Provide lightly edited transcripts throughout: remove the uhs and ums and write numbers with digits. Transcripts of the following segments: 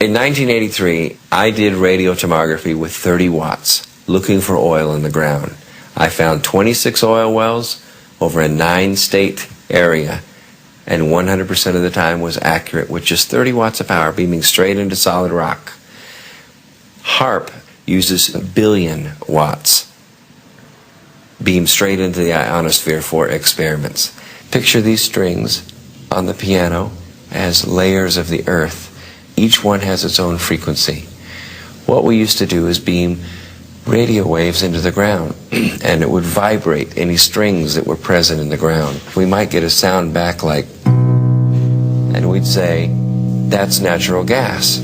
In 1983, I did radiotomography with 30 watts, looking for oil in the ground. I found 26 oil wells over a 9-state area, and 100% of the time was accurate with just 30 watts of power beaming straight into solid rock. HAARP uses 1 billion watts beamed straight into the ionosphere for experiments. Picture these strings on the piano as layers of the earth. Each one has its own frequency. What we used to do is beam radio waves into the ground, and it would vibrate any strings that were present in the ground. We might get a sound back like, and we'd say, that's natural gas.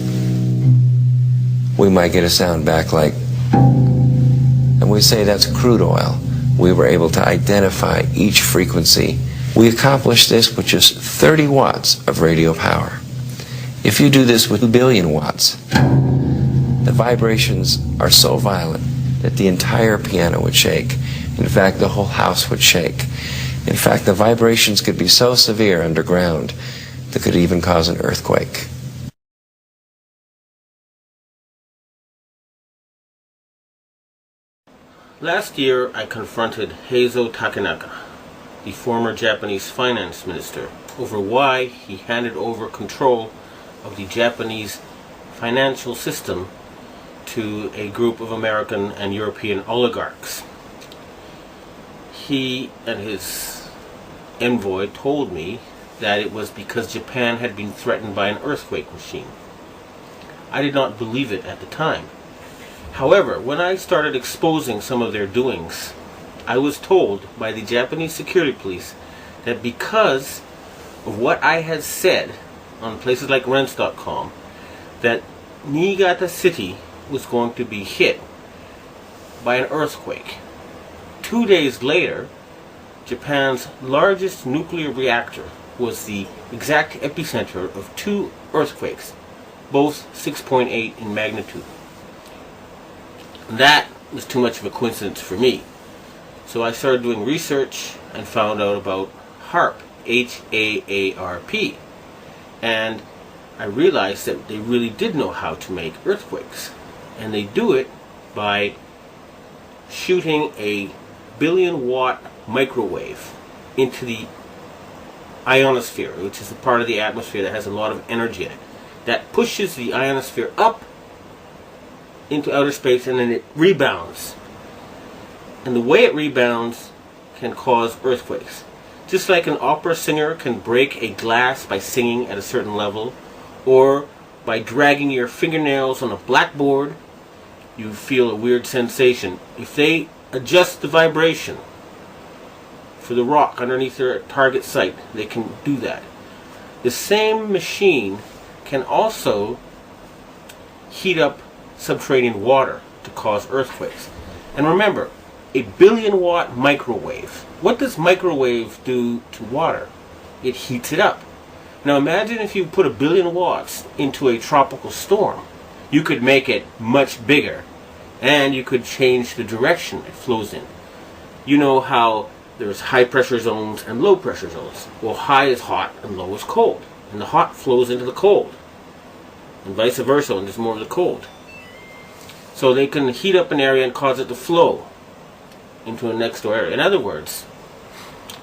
We might get a sound back like, and we'd say, that's crude oil. We were able to identify each frequency. We accomplished this with just 30 watts of radio power. If you do this with 1 billion watts, the vibrations are so violent that the entire piano would shake. In fact, the whole house would shake. In fact, the vibrations could be so severe underground that could even cause an earthquake. Last year, I confronted Heizo Takenaka, the former Japanese finance minister, over why he handed over control of the Japanese financial system to a group of American and European oligarchs. He and his envoy told me that it was because Japan had been threatened by an earthquake machine. I did not believe it at the time. However, when I started exposing some of their doings, I was told by the Japanese security police that because of what I had said on places like rents.com, that Niigata City was going to be hit by an earthquake. 2 days later, Japan's largest nuclear reactor was the exact epicenter of 2 earthquakes, both 6.8 in magnitude. That was too much of a coincidence for me. So I started doing research and found out about HAARP, H-A-A-R-P. And I realized that they really did know how to make earthquakes. And they do it by shooting a 1 billion watt microwave into the ionosphere, which is the part of the atmosphere that has a lot of energy in it. That pushes the ionosphere up into outer space, and then it rebounds. And the way it rebounds can cause earthquakes. Just like an opera singer can break a glass by singing at a certain level, or by dragging your fingernails on a blackboard, you feel a weird sensation. If they adjust the vibration for the rock underneath their target site, they can do that. The same machine can also heat up subterranean water to cause earthquakes. And remember, a 1 billion watt microwave. What does microwave do to water? It heats it up. Now imagine if you put 1 billion watts into a tropical storm. You could make it much bigger, and you could change the direction it flows in. You know how there's high pressure zones and low pressure zones. Well, high is hot and low is cold. And the hot flows into the cold. And vice versa when there's more of the cold. So they can heat up an area and cause it to flow into a next door area. In other words,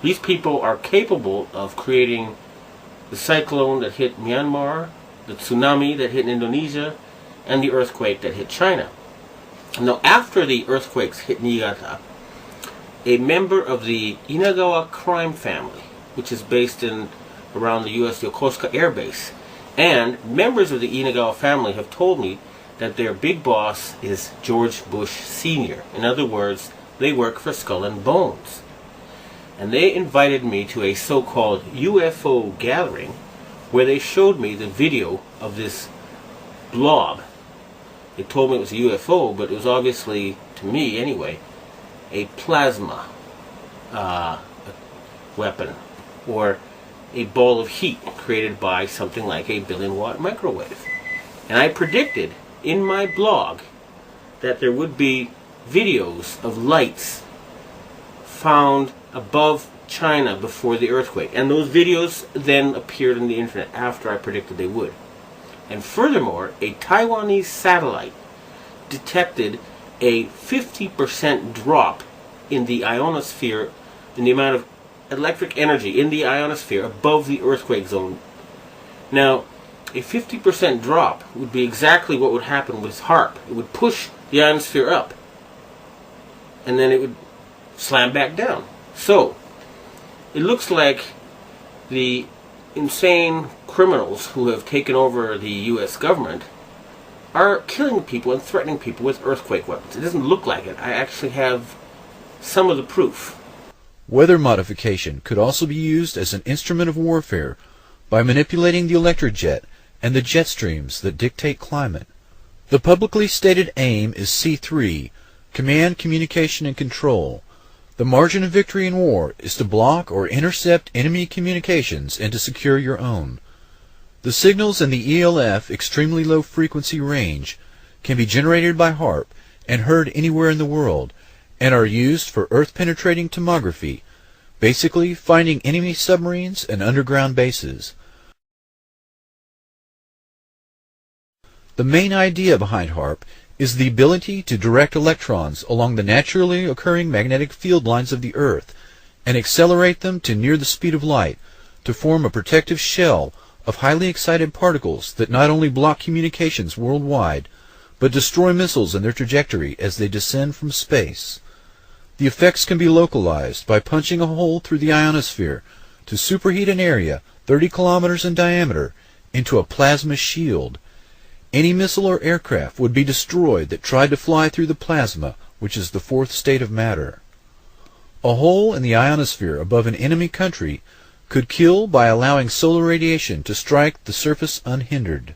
these people are capable of creating the cyclone that hit Myanmar, the tsunami that hit Indonesia, and the earthquake that hit China. Now, after the earthquakes hit Niigata, a member of the Inagawa crime family, which is based in around the U.S. Yokosuka Air Base, and members of the Inagawa family have told me that their big boss is George Bush Sr. In other words, they work for Skull and Bones. And they invited me to a so-called UFO gathering where they showed me the video of this blob. They told me it was a UFO, but it was obviously, to me anyway, a plasma weapon, or a ball of heat created by something like a 1 billion watt microwave. And I predicted in my blog that there would be videos of lights found above China before the earthquake. And those videos then appeared on the internet after I predicted they would. And furthermore, a Taiwanese satellite detected a 50% drop in the ionosphere, in the amount of electric energy in the ionosphere above the earthquake zone. Now, a 50% drop would be exactly what would happen with HAARP. It would push the ionosphere up, and then it would slam back down. So, it looks like the insane criminals who have taken over the U.S. government are killing people and threatening people with earthquake weapons. It doesn't look like it. I actually have some of the proof. Weather modification could also be used as an instrument of warfare by manipulating the electric jet and the jet streams that dictate climate. The publicly stated aim is C3, Command, Communication, and Control. The margin of victory in war is to block or intercept enemy communications and to secure your own. The signals in the ELF extremely low frequency range can be generated by HAARP and heard anywhere in the world, and are used for earth-penetrating tomography, basically finding enemy submarines and underground bases. The main idea behind HAARP is the ability to direct electrons along the naturally occurring magnetic field lines of the Earth and accelerate them to near the speed of light to form a protective shell of highly excited particles that not only block communications worldwide, but destroy missiles in their trajectory as they descend from space. The effects can be localized by punching a hole through the ionosphere to superheat an area 30 kilometers in diameter into a plasma shield. Any missile or aircraft would be destroyed that tried to fly through the plasma, which is the fourth state of matter. A hole in the ionosphere above an enemy country could kill by allowing solar radiation to strike the surface unhindered.